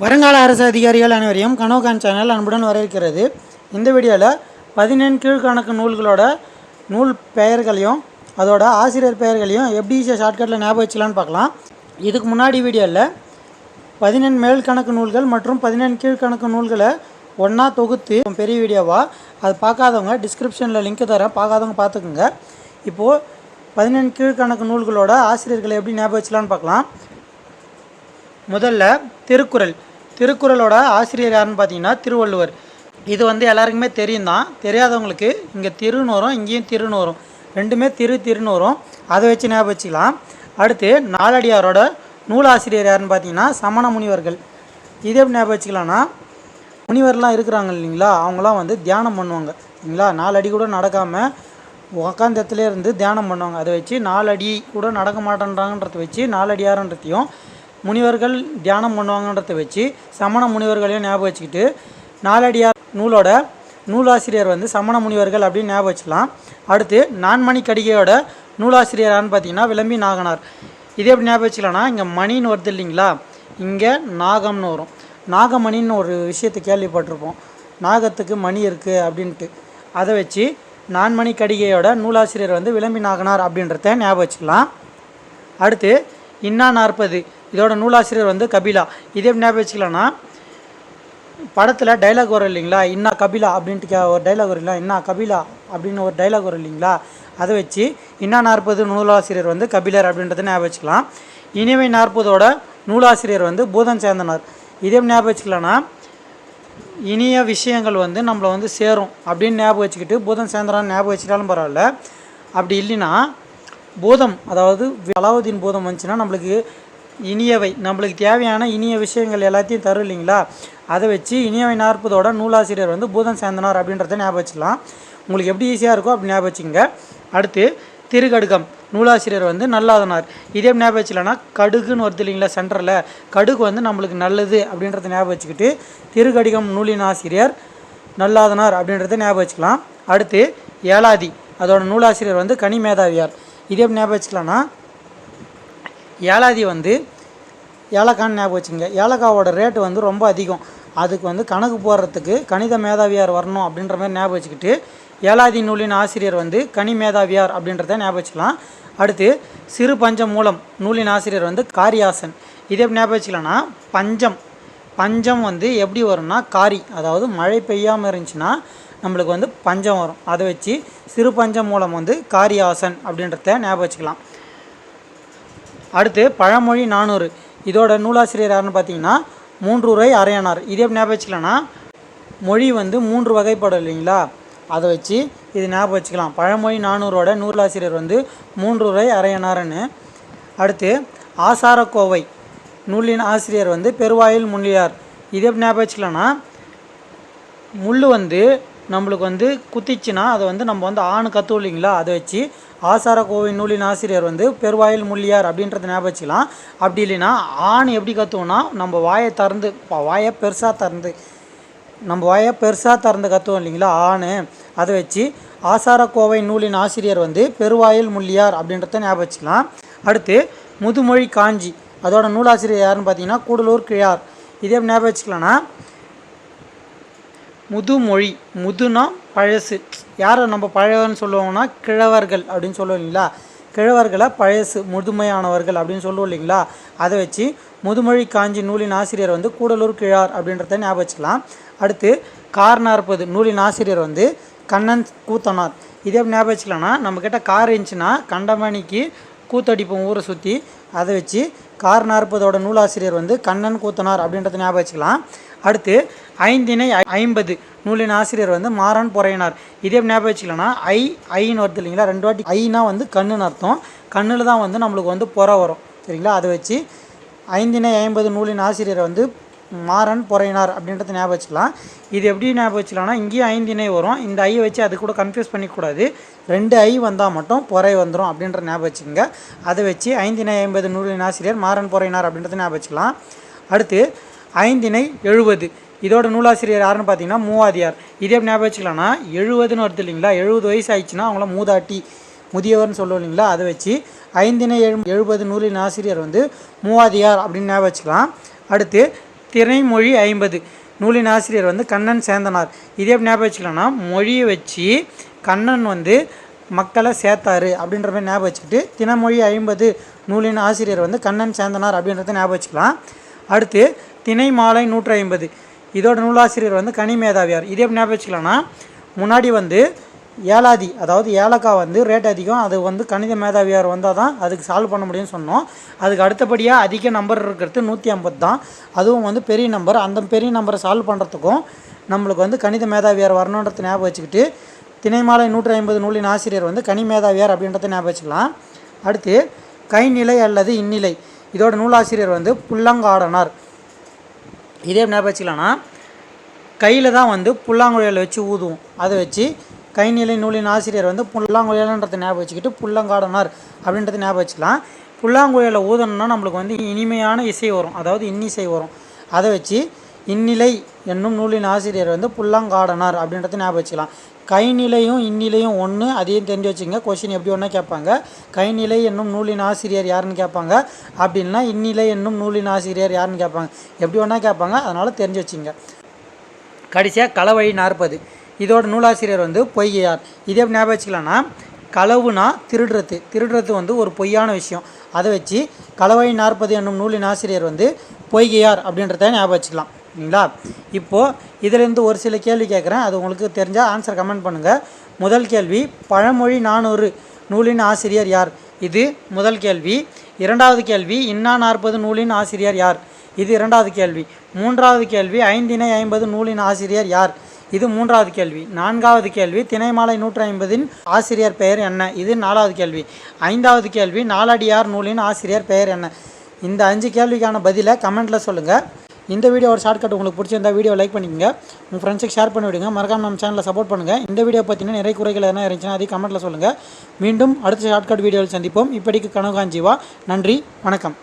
வருங்கால அரசு அதிகாரிகள் அனைவரையும் கனோகான் சேனல் அன்புடன் வரவேற்கிறது. இந்த வீடியோவில் 14 கீழ்கணக்கு நூல்களோட நூல் பெயர்களையும் அதோட ஆசிரியர் பெயர்களையும் எப்படி ஈஸியாக ஷார்ட்கட்டில் ஞாபகம் வச்சலான்னு பார்க்கலாம். இதுக்கு முன்னாடி வீடியோவில் 14 மேல் கணக்கு நூல்கள் மற்றும் 14 கீழ்கணக்கு நூல்களை ஒன்றா தொகுத்து பெரிய வீடியோவா அது பார்க்காதவங்க டிஸ்கிரிப்ஷனில் லிங்க் தரேன், பார்க்காதவங்க பார்த்துக்குங்க. இப்போது 14 கீழ்கணக்கு நூல்களோட ஆசிரியர்களை எப்படி ஞாபகம் வச்சலான்னு பார்க்கலாம். முதல்ல திருக்குறள். திருக்குறளோட ஆசிரியர் யாருன்னு பார்த்தீங்கன்னா திருவள்ளுவர். இது எல்லாருக்குமே தெரியும் தான். தெரியாதவங்களுக்கு இங்கே திருன்னு வரும், இங்கேயும் திருன்னு வரும், ரெண்டுமே திருன்னு வரும். அதை வச்சு ஞாபகம் வச்சுக்கலாம். அடுத்து நாலடியாரோட நூலாசிரியர் யாருன்னு பார்த்தீங்கன்னா சமண முனிவர்கள். இதே எப்படி ஞாபகம் வச்சுக்கலாம்னா, முனிவர்லாம் இருக்கிறாங்க இல்லைங்களா, அவங்களாம் தியானம் பண்ணுவாங்க இல்லைங்களா. 4 அடி கூட நடக்காமல் உக்காந்த இடத்துல இருந்து தியானம் பண்ணுவாங்க. அதை வச்சு 4 அடி கூட நடக்க மாட்டேன்றாங்கன்றத வச்சு 4 அடியாரன்றதையும், முனிவர்கள் தியானம் பண்ணுவாங்கன்றத வச்சு சமண முனிவர்களையும் ஞாபகம் வச்சுக்கிட்டு 4 அடியார் நூலோட நூலாசிரியர் சமண முனிவர்கள் அப்படின்னு ஞாபகம் வச்சுக்கலாம். அடுத்து நான்மணி கடிகையோட நூலாசிரியரான்னு பார்த்தீங்கன்னா விளம்பி நாகனார். இதே எப்படி ஞாபகம் வச்சுக்கலாம்னா, இங்கே மணின்னு வருது இல்லைங்களா, இங்கே நாகம்னு வரும். நாகமணின்னு ஒரு விஷயத்தை கேள்விப்பட்டிருப்போம், நாகத்துக்கு மணி இருக்குது அப்படின்ட்டு. அதை வச்சு நான்மணி கடிகையோட நூலாசிரியர் விளம்பி நாகனார் அப்படின்றத ஞாபகம் வச்சுக்கலாம். அடுத்து இன்னா 40 இதோட நூலாசிரியர் கபிலா. இதே ஞாபகம் வச்சுக்கலாம்னா, படத்தில் டைலாக் வரும் இல்லைங்களா, இன்னா கபிலா அப்படின்ட்டு ஒரு டைலாக் வரும் இல்லைங்களா, இன்னா கபிலா அப்படின்னு ஒரு டைலாக் வரும் இல்லைங்களா, அதை வச்சு இன்னா 40 நூலாசிரியர் கபிலர் அப்படின்றத ஞாபகம் வச்சுக்கலாம். இனிமை 40ஓட நூலாசிரியர் பூதன் சேந்தனார். இதே ஞாபகம் வச்சுக்கலாம்னா, இனிய விஷயங்கள் நம்மளை சேரும் அப்படின்னு ஞாபகம் வச்சுக்கிட்டு பூதன் சேந்தனார் ஞாபகம் வச்சுட்டாலும் பரவாயில்ல. அப்படி இல்லைன்னா பூதம், அதாவது அலாவுதீன் பூதம் வந்துச்சுன்னா நம்மளுக்கு இனியவை, நம்மளுக்கு தேவையான இனிய விஷயங்கள் எல்லாத்தையும் தரும் இல்லைங்களா, அதை வச்சு இனியவை 40ஓட நூலாசிரியர் பூதன் சேந்தனார் அப்படின்றத ஞாபகம் வச்சுக்கலாம். உங்களுக்கு எப்படி ஈஸியாக இருக்கோ அப்படி ஞாபகம் வச்சுங்க. அடுத்து திருக்கடுகம் நூலாசிரியர் நல்லாதனார். இதே ஞாபகம் வச்சுக்கலாம்னா, கடுகுன்னு வருது இல்லைங்களா சென்டரில், கடுகு நம்மளுக்கு நல்லது அப்படின்றத ஞாபகம் வச்சுக்கிட்டு திருக்கடிகம் நூலின் ஆசிரியர் நல்லாதனார் அப்படின்றத ஞாபகம் வச்சுக்கலாம். அடுத்து ஏலாதி, அதோட நூலாசிரியர் கனி மேதாவியார். இதே ஞாபகம் வச்சுக்கலாம்னா, ஏலாதி ஏலக்கான்னு ஞாபகம் வச்சுங்க. ஏலக்காவோட ரேட்டு ரொம்ப அதிகம், அதுக்கு கணக்கு போடுறதுக்கு கணித மேதாவியார் வரணும் அப்படின்ற மாதிரி ஞாபகம் வச்சுக்கிட்டு ஏலாதி நூலின் ஆசிரியர் கனி மேதாவியார் அப்படின்றத ஞாபகம் வச்சுக்கலாம். அடுத்து சிறு பஞ்சம் மூலம் நூலின் ஆசிரியர் காரியாசன். இதே ஞாபகம் வச்சுக்கலாம்னா, பஞ்சம் எப்படி வரும்னா காரி, அதாவது மழை பெய்யாமல் இருந்துச்சுன்னா நம்மளுக்கு பஞ்சம் வரும். அதை வச்சு சிறு பஞ்சம் மூலம் காரியாசன் அப்படின்றத ஞாபகம் வச்சுக்கலாம். அடுத்து பழமொழி 400 இதோட நூலாசிரியர் யாருன்னு பார்த்தீங்கன்னா மூன்றுரை அரையனார். இதே ஞாபகம் வச்சுக்கலாம்னா, மொழி 3 வகைப்படும் இல்லைங்களா, அதை வச்சு இது ஞாபகம் வச்சுக்கலாம். பழமொழி 400ஓட நூலாசிரியர் மூன்றுரை அரையனார்னு. அடுத்து ஆசாரக்கோவை நூலின் ஆசிரியர் பெருவாயில் முள்ளியார். இதே ஞாபகம் வச்சுக்கலாம்னா, முள் நம்மளுக்கு குத்திச்சுன்னா அதை நம்ம ஆணு கற்றுவோம் இல்லைங்களா, அதை வச்சு ஆசாரக்கோவை நூலின் ஆசிரியர் பெருவாயில் முள்ளியார் அப்படின்றத ஞாபகம் வச்சுக்கலாம். அப்படி இல்லைன்னா ஆண் எப்படி கற்றுவோம்னா, நம்ம வாயை பெருசாக திறந்து கற்றுவோம் இல்லைங்களா ஆண், அதை வச்சு ஆசாரக்கோவை நூலின் ஆசிரியர் பெருவாயில் முள்ளியார் அப்படின்றத ஞாபகம் வச்சுக்கலாம். அடுத்து முதுமொழி காஞ்சி, அதோட நூலாசிரியர் யாருன்னு பார்த்தீங்கன்னா கூடலூர் கிழார். இதே ஞாபகம் வச்சுக்கலாம்னா, முதுமொழி, முதுனா பழசு, யாரை நம்ம பழையவர்னு சொல்லுவோம்னா கிழவர்கள் அப்படின்னு சொல்லுவோம் இல்லைங்களா, கிழவர்களை பழசு முதுமையானவர்கள் அப்படின்னு சொல்லுவோம் இல்லைங்களா, அதை வச்சு முதுமொழி காஞ்சி நூலின் ஆசிரியர் கூடலூர் கிழார் அப்படின்றத ஞாபகம் வச்சுக்கலாம். அடுத்து கார் 40 நூலின் ஆசிரியர் கண்ணன் கூத்தனார். இதே ஞாபகம் வச்சுக்கலாம்னா, நம்மக்கிட்ட கார் இருந்துச்சுன்னா கண்டமணிக்கு கூத்தடிப்போம் ஊரை சுற்றி, அதை வச்சு கார் 40ஓட நூலாசிரியர் கண்ணன் கூத்தனார் அப்படின்றத ஞாபகம் வச்சுக்கலாம். அடுத்து ஐந்திணை 50 நூலின் ஆசிரியர் மாறன் பொறையனார். இதே ஞாபகம் வச்சுக்கலாம்னா, ஐன்னு வருது இல்லைங்களா, 2 வாட்டி ஐனா கண்ணுன்னு அர்த்தம், கண்ணில் தான் நம்மளுக்கு பொறை வரும் சரிங்களா. அதை வச்சு ஐந்திணை 50 நூலின் ஆசிரியர் மாறன் பொறையனார் அப்படின்றத ஞாபகம் வச்சுக்கலாம். இது எப்படி ஞாபகம் வச்சுக்கலாம்னா, இங்கேயும் ஐந்திணை வரும், இந்த ஐயை வச்சு அது கூட கன்ஃபியூஸ் பண்ணிக்கூடாது, 2 ஐ வந்தால் மட்டும் பொறை வந்துடும் அப்படின்ற ஞாபகம் வச்சுக்கோங்க. அதை வச்சு ஐந்திணை 50 நூலின் ஆசிரியர் மாறன் பொறையனார் அப்படின்றத ஞாபகம் வச்சுக்கலாம். அடுத்து ஐந்திணை 70 இதோட நூலாசிரியர் யாருன்னு பார்த்தீங்கன்னா மூவாதியார். இதே ஞாபகம் வச்சுக்கலாம்னா, 70ன்னு வருது இல்லைங்களா, 70 வயசு ஆயிடுச்சுன்னா அவங்கள மூதாட்டி முதியவர்னு சொல்லுவோம் இல்லைங்களா, அதை வச்சு ஐந்திணை 70 நூலின் ஆசிரியர் மூவாதியார் அப்படின்னு ஞாபகம் வச்சுக்கலாம். அடுத்து திணைமொழி 50 நூலின் ஆசிரியர் வந்து கண்ணன் சேந்தனார். இதே எப்படி ஞாபகம் வச்சுக்கலாம்னா, மொழியை வச்சு கண்ணன் வந்து மக்களை சேர்த்தாரு அப்படின்ற மாதிரி ஞாபகம் வச்சுக்கிட்டு தினமொழி 50 நூலின் ஆசிரியர் வந்து கண்ணன் சேந்தனார் அப்படின்றத ஞாபகம் வச்சுக்கலாம். அடுத்து திணைமாலை 150 இதோட நூலாசிரியர் வந்து கனிமேதாவியார். இதே எப்படி ஞாபகம் வச்சுக்கலாம்னா, முன்னாடி வந்து ஏலாதி அதாவது ஏலக்காய் வந்து ரேட் அதிகம், அது வந்து கணித மேதாவியார் வந்தால் தான் அதுக்கு சால்வ் பண்ண முடியும்னு சொன்னோம். அதுக்கு அடுத்தபடியாக அதிக நம்பர் இருக்கிறது 150 தான், அதுவும் வந்து பெரிய நம்பர். அந்த பெரிய நம்பரை சால்வ் பண்ணுறதுக்கும் நம்மளுக்கு வந்து கணித மேதாவியார் வரணுன்றத ஞாபகம் வச்சுக்கிட்டு திணைமாலை 150 நூலின் ஆசிரியர் வந்து கனிமேதாவியார் அப்படின்றத ஞாபகம் வச்சுக்கலாம். அடுத்து கைநிலை அல்லது இந்நிலை இதோட நூலாசிரியர் வந்து புல்லங்காடனார். இதே ஞாபகம் வச்சுக்கலாம்னா, கையில் தான் வந்து புல்லாங்குழலை வச்சு ஊதுவோம், அதை வச்சு கைநிலை நூலின் ஆசிரியர் வந்து புல்லாங்குழல்ன்றதை ஞாபகம் வச்சுக்கிட்டு புல்லங்காடனார் அப்படின்றத ஞாபகம் வச்சுக்கலாம். புல்லாங்குழலை ஊதணுன்னா நம்மளுக்கு வந்து இனிமையான இசை வரும், அதாவது இன்னிசை வரும், அதை வச்சு இந்நிலை என்னும் நூலின் ஆசிரியர் வந்து புல்லங்காடனார் அப்படின்றத ஞாபகம் வச்சுக்கலாம். கைநிலையும் இந்நிலையும் ஒன்று, அதையும் தெரிஞ்சு வச்சுங்க. கொஷின் எப்படி ஒன்றா கேட்பாங்க, கைநிலை என்னும் நூலின் ஆசிரியர் யாருன்னு கேட்பாங்க, அப்படின்னா இந்நிலை என்னும் நூலின் ஆசிரியர் யாருன்னு கேட்பாங்க, எப்படி ஒன்றா கேட்பாங்க, அதனால் தெரிஞ்சு வச்சுங்க. கடைசியாக களவழி 40 இதோட நூலாசிரியர் வந்து பொய்கையார். இதே எப்படி ஞாபகம் வச்சுக்கலாம்னா, களவுனா திருடுறது வந்து ஒரு பொய்யான விஷயம், அதை வச்சு களவழி 40 என்னும் நூலின் ஆசிரியர் வந்து பொய்கையார் அப்படின்றத ஞாபகம் வச்சுக்கலாம். சரிங்களா? இப்போது இதிலேருந்து ஒரு சில கேள்வி கேட்குறேன், அது உங்களுக்கு தெரிஞ்சால் ஆன்சர் கமெண்ட் பண்ணுங்கள். முதல் கேள்வி, பழமொழி 400 நூலின் ஆசிரியர் யார்? இது முதல் கேள்வி. இரண்டாவது கேள்வி, இன்னா 40 நூலின் ஆசிரியர் யார்? இது இரண்டாவது கேள்வி. மூன்றாவது கேள்வி, ஐந்திணை 50 நூலின் ஆசிரியர் யார்? இது மூன்றாவது கேள்வி. நான்காவது கேள்வி, திணைமாலை 150 ஆசிரியர் பெயர் என்ன? இது நாலாவது கேள்வி. ஐந்தாவது கேள்வி, நாலடியார் நூலின் ஆசிரியர் பெயர் என்ன? இந்த 5 கேள்விக்கான பதிலை கமெண்ட்டில் சொல்லுங்கள். இந்த வீடியோ ஒரு ஷார்ட்கட் உங்களுக்கு பிடிச்சிருந்தா வீடியோ லைக் பண்ணிக்கங்க, உங்கள் ஃப்ரெண்ட்ஸுக்கு ஷேர் பண்ணி விடுங்க. மறக்காம நம்ம சேனலை சப்போர்ட் பண்ணுங்கள். இந்த வீடியோ பற்றின நிறைய குறைகள் எதனா இருந்துச்சுன்னா அதையும் கமெண்ட்டில் சொல்லுங்கள். மீண்டும் அடுத்த ஷார்ட்கட் வீடியோவில் சந்திப்போம். இப்படிக்கு கனகாஞ்சிவா. நன்றி, வணக்கம்.